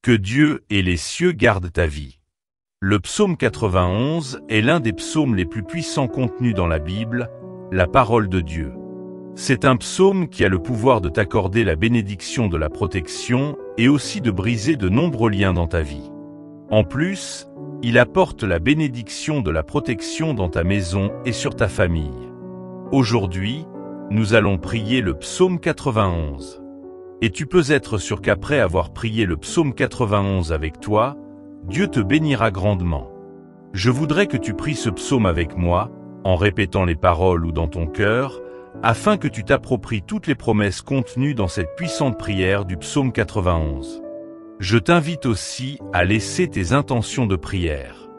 Que Dieu et les cieux gardent ta vie. Le psaume 91 est l'un des psaumes les plus puissants contenus dans la Bible, la parole de Dieu. C'est un psaume qui a le pouvoir de t'accorder la bénédiction de la protection et aussi de briser de nombreux liens dans ta vie. En plus, il apporte la bénédiction de la protection dans ta maison et sur ta famille. Aujourd'hui, nous allons prier le psaume 91. Et tu peux être sûr qu'après avoir prié le psaume 91 avec toi, Dieu te bénira grandement. Je voudrais que tu pries ce psaume avec moi, en répétant les paroles ou dans ton cœur, afin que tu t'appropries toutes les promesses contenues dans cette puissante prière du psaume 91. Je t'invite aussi à laisser tes intentions de prière.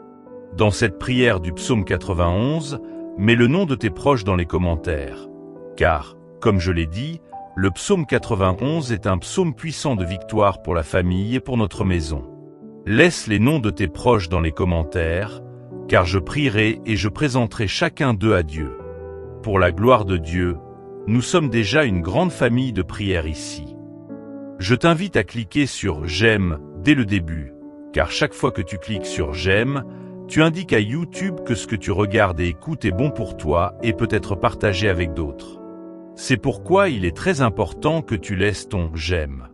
Dans cette prière du psaume 91, mets le nom de tes proches dans les commentaires. Car, comme je l'ai dit, le psaume 91 est un psaume puissant de victoire pour la famille et pour notre maison. Laisse les noms de tes proches dans les commentaires, car je prierai et je présenterai chacun d'eux à Dieu. Pour la gloire de Dieu, nous sommes déjà une grande famille de prières ici. Je t'invite à cliquer sur « J'aime » dès le début, car chaque fois que tu cliques sur « J'aime », tu indiques à YouTube que ce que tu regardes et écoutes est bon pour toi et peut être partagé avec d'autres. C'est pourquoi il est très important que tu laisses ton « J'aime ».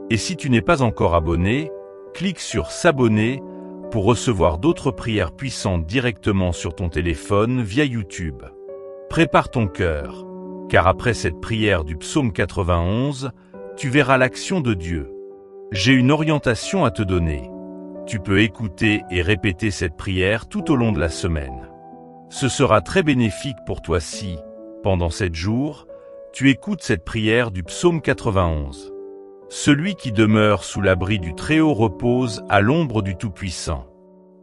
Et si tu n'es pas encore abonné, clique sur « S'abonner » pour recevoir d'autres prières puissantes directement sur ton téléphone via YouTube. Prépare ton cœur, car après cette prière du psaume 91, tu verras l'action de Dieu. J'ai une orientation à te donner. Tu peux écouter et répéter cette prière tout au long de la semaine. Ce sera très bénéfique pour toi si, pendant 7 jours, tu écoutes cette prière du psaume 91. Celui qui demeure sous l'abri du Très-Haut repose à l'ombre du Tout-Puissant.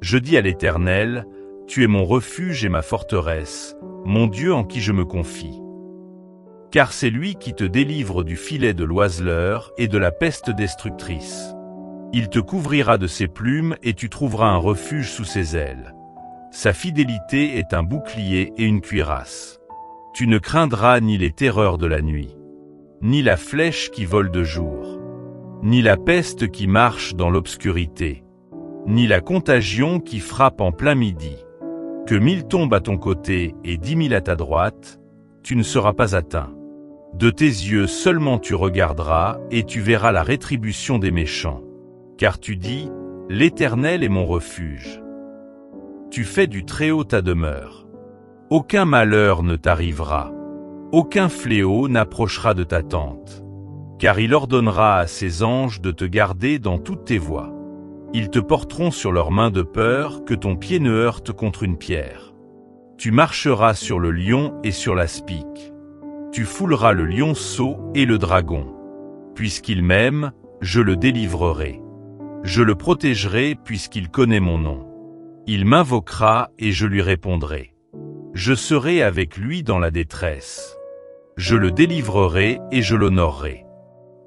Je dis à l'Éternel, tu es mon refuge et ma forteresse, mon Dieu en qui je me confie. Car c'est lui qui te délivre du filet de l'oiseleur et de la peste destructrice. Il te couvrira de ses plumes et tu trouveras un refuge sous ses ailes. Sa fidélité est un bouclier et une cuirasse. Tu ne craindras ni les terreurs de la nuit, ni la flèche qui vole de jour, ni la peste qui marche dans l'obscurité, ni la contagion qui frappe en plein midi. Que 1000 tombent à ton côté et 10 000 à ta droite, tu ne seras pas atteint. De tes yeux seulement tu regarderas et tu verras la rétribution des méchants. Car tu dis, l'Éternel est mon refuge. Tu fais du Très-Haut ta demeure. Aucun malheur ne t'arrivera. Aucun fléau n'approchera de ta tente. Car il ordonnera à ses anges de te garder dans toutes tes voies. Ils te porteront sur leurs mains de peur que ton pied ne heurte contre une pierre. Tu marcheras sur le lion et sur l'aspic. Tu fouleras le lionceau et le dragon. Puisqu'il m'aime, je le délivrerai. Je le protégerai puisqu'il connaît mon nom. Il m'invoquera et je lui répondrai. Je serai avec lui dans la détresse. Je le délivrerai et je l'honorerai.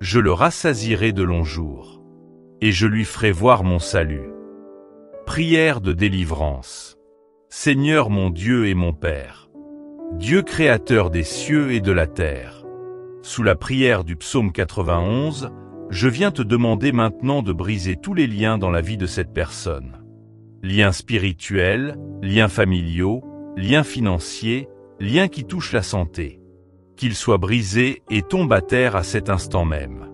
Je le rassasierai de longs jours. Et je lui ferai voir mon salut. Prière de délivrance. Seigneur mon Dieu et mon Père, Dieu créateur des cieux et de la terre, sous la prière du psaume 91, je viens te demander maintenant de briser tous les liens dans la vie de cette personne. Liens spirituels, liens familiaux, liens financiers, liens qui touchent la santé. Qu'ils soient brisés et tombent à terre à cet instant même.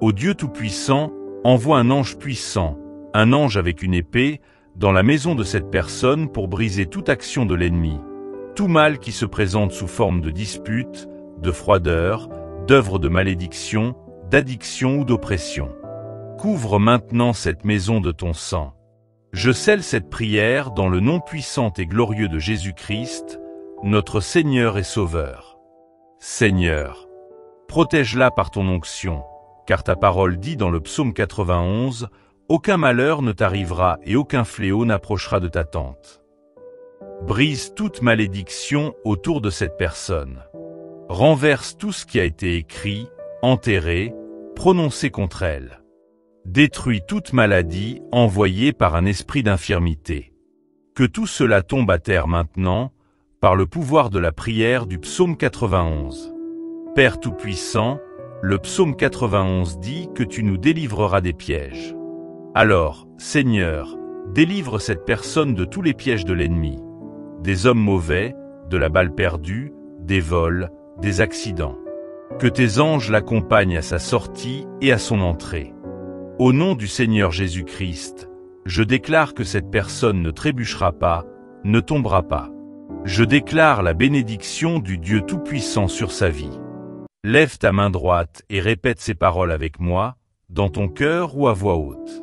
Ô Dieu Tout-Puissant, envoie un ange puissant, un ange avec une épée, dans la maison de cette personne pour briser toute action de l'ennemi, tout mal qui se présente sous forme de dispute, de froideur, d'œuvre de malédiction, d'addiction ou d'oppression. Couvre maintenant cette maison de ton sang. Je scelle cette prière dans le nom puissant et glorieux de Jésus-Christ, notre Seigneur et Sauveur. Seigneur, protège-la par ton onction, car ta parole dit dans le psaume 91, « Aucun malheur ne t'arrivera et aucun fléau n'approchera de ta tente. » Brise toute malédiction autour de cette personne. Renverse tout ce qui a été écrit, enterré, prononcé contre elle. Détruis toute maladie envoyée par un esprit d'infirmité. Que tout cela tombe à terre maintenant, par le pouvoir de la prière du psaume 91. Père Tout-Puissant, le psaume 91 dit que tu nous délivreras des pièges. Alors, Seigneur, délivre cette personne de tous les pièges de l'ennemi, des hommes mauvais, de la balle perdue, des vols, des accidents. Que tes anges l'accompagnent à sa sortie et à son entrée. Au nom du Seigneur Jésus-Christ, je déclare que cette personne ne trébuchera pas, ne tombera pas. Je déclare la bénédiction du Dieu Tout-Puissant sur sa vie. Lève ta main droite et répète ces paroles avec moi, dans ton cœur ou à voix haute.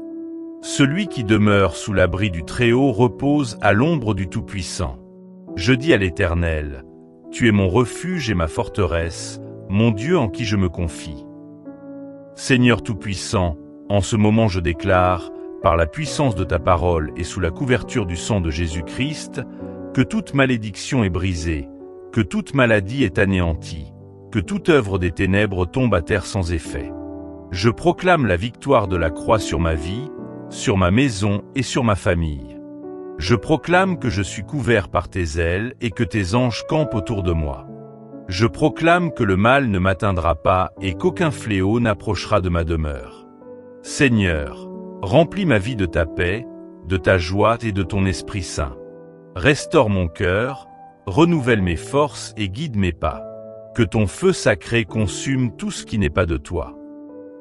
Celui qui demeure sous l'abri du Très-Haut repose à l'ombre du Tout-Puissant. Je dis à l'Éternel, tu es mon refuge et ma forteresse, mon Dieu en qui je me confie. Seigneur Tout-Puissant, en ce moment je déclare, par la puissance de ta parole et sous la couverture du sang de Jésus-Christ, que toute malédiction est brisée, que toute maladie est anéantie, que toute œuvre des ténèbres tombe à terre sans effet. Je proclame la victoire de la croix sur ma vie, sur ma maison et sur ma famille. Je proclame que je suis couvert par tes ailes et que tes anges campent autour de moi. Je proclame que le mal ne m'atteindra pas et qu'aucun fléau n'approchera de ma demeure. Seigneur, remplis ma vie de ta paix, de ta joie et de ton Esprit Saint. Restaure mon cœur, renouvelle mes forces et guide mes pas. Que ton feu sacré consume tout ce qui n'est pas de toi.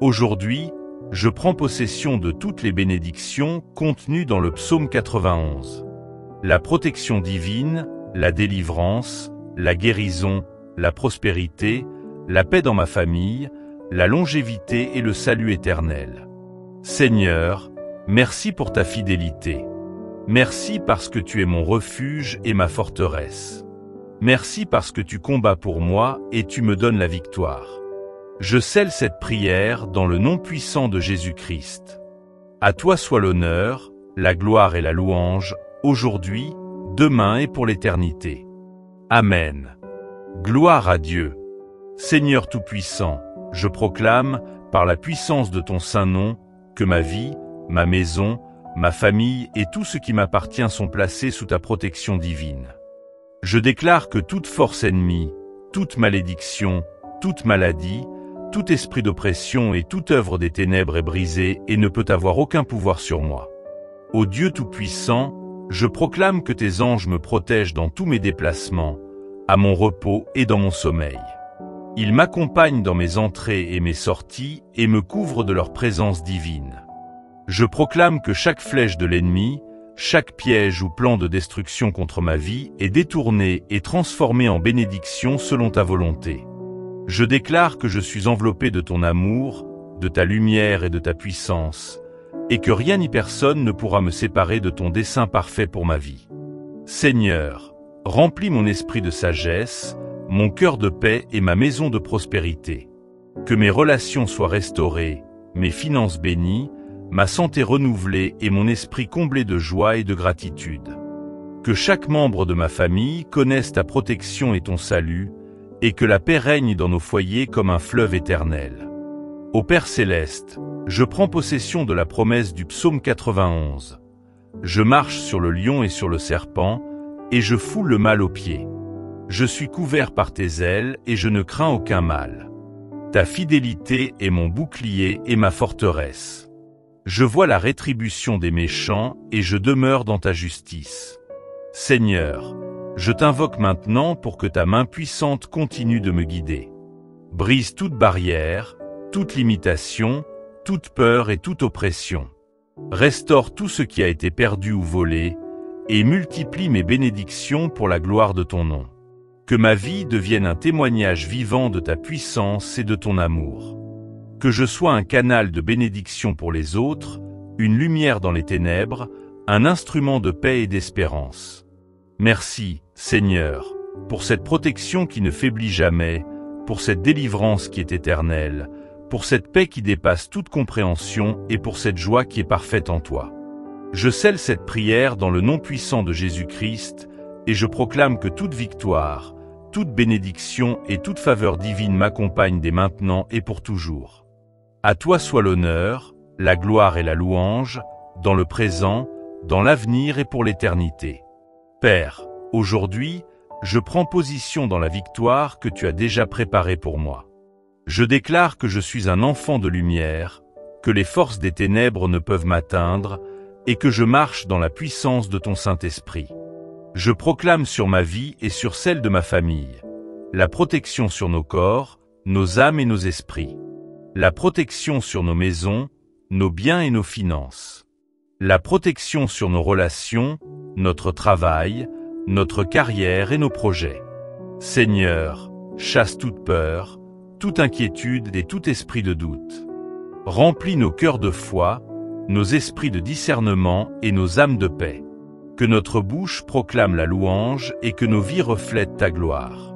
Aujourd'hui, je prends possession de toutes les bénédictions contenues dans le psaume 91. La protection divine, la délivrance, la guérison, la prospérité, la paix dans ma famille, la longévité et le salut éternel. Seigneur, merci pour ta fidélité. Merci parce que tu es mon refuge et ma forteresse. Merci parce que tu combats pour moi et tu me donnes la victoire. Je scelle cette prière dans le nom puissant de Jésus-Christ. À toi soit l'honneur, la gloire et la louange, aujourd'hui, demain et pour l'éternité. Amen. Gloire à Dieu. Seigneur Tout-Puissant, je proclame, par la puissance de ton saint nom, que ma vie, ma maison, ma famille et tout ce qui m'appartient sont placés sous ta protection divine. Je déclare que toute force ennemie, toute malédiction, toute maladie, tout esprit d'oppression et toute œuvre des ténèbres est brisée et ne peut avoir aucun pouvoir sur moi. Ô Dieu Tout-Puissant, je proclame que tes anges me protègent dans tous mes déplacements, à mon repos et dans mon sommeil. Ils m'accompagnent dans mes entrées et mes sorties et me couvrent de leur présence divine. Je proclame que chaque flèche de l'ennemi, chaque piège ou plan de destruction contre ma vie est détourné et transformé en bénédiction selon ta volonté. Je déclare que je suis enveloppé de ton amour, de ta lumière et de ta puissance, et que rien ni personne ne pourra me séparer de ton dessein parfait pour ma vie. Seigneur, remplis mon esprit de sagesse, mon cœur de paix et ma maison de prospérité. Que mes relations soient restaurées, mes finances bénies, ma santé renouvelée et mon esprit comblé de joie et de gratitude. Que chaque membre de ma famille connaisse ta protection et ton salut, et que la paix règne dans nos foyers comme un fleuve éternel. Ô Père céleste, je prends possession de la promesse du psaume 91. Je marche sur le lion et sur le serpent, et je foule le mal aux pieds. Je suis couvert par tes ailes et je ne crains aucun mal. Ta fidélité est mon bouclier et ma forteresse. Je vois la rétribution des méchants et je demeure dans ta justice. Seigneur, je t'invoque maintenant pour que ta main puissante continue de me guider. Brise toute barrière, toute limitation, toute peur et toute oppression. Restaure tout ce qui a été perdu ou volé, et multiplie mes bénédictions pour la gloire de ton nom. Que ma vie devienne un témoignage vivant de ta puissance et de ton amour. Que je sois un canal de bénédiction pour les autres, une lumière dans les ténèbres, un instrument de paix et d'espérance. Merci, Seigneur, pour cette protection qui ne faiblit jamais, pour cette délivrance qui est éternelle, pour cette paix qui dépasse toute compréhension et pour cette joie qui est parfaite en toi. Je scelle cette prière dans le nom puissant de Jésus-Christ et je proclame que toute victoire, toute bénédiction et toute faveur divine m'accompagnent dès maintenant et pour toujours. À toi soit l'honneur, la gloire et la louange, dans le présent, dans l'avenir et pour l'éternité. Père, aujourd'hui, je prends position dans la victoire que tu as déjà préparée pour moi. Je déclare que je suis un enfant de lumière, que les forces des ténèbres ne peuvent m'atteindre, et que je marche dans la puissance de ton Saint-Esprit. Je proclame sur ma vie et sur celle de ma famille la protection sur nos corps, nos âmes et nos esprits, la protection sur nos maisons, nos biens et nos finances, la protection sur nos relations, notre travail, notre carrière et nos projets. Seigneur, chasse toute peur, toute inquiétude et tout esprit de doute. Remplis nos cœurs de foi, nos esprits de discernement et nos âmes de paix. Que notre bouche proclame la louange et que nos vies reflètent ta gloire.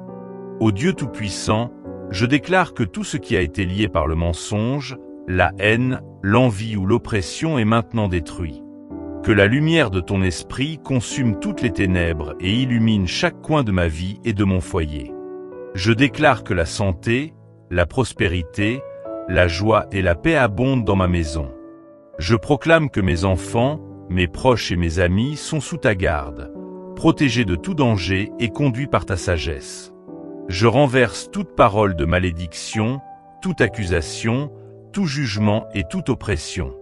Ô Dieu Tout-Puissant, je déclare que tout ce qui a été lié par le mensonge, la haine, l'envie ou l'oppression est maintenant détruit. Que la lumière de ton esprit consume toutes les ténèbres et illumine chaque coin de ma vie et de mon foyer. Je déclare que la santé, la prospérité, la joie et la paix abondent dans ma maison. Je proclame que mes enfants, mes proches et mes amis sont sous ta garde, protégés de tout danger et conduits par ta sagesse. Je renverse toute parole de malédiction, toute accusation, tout jugement et toute oppression.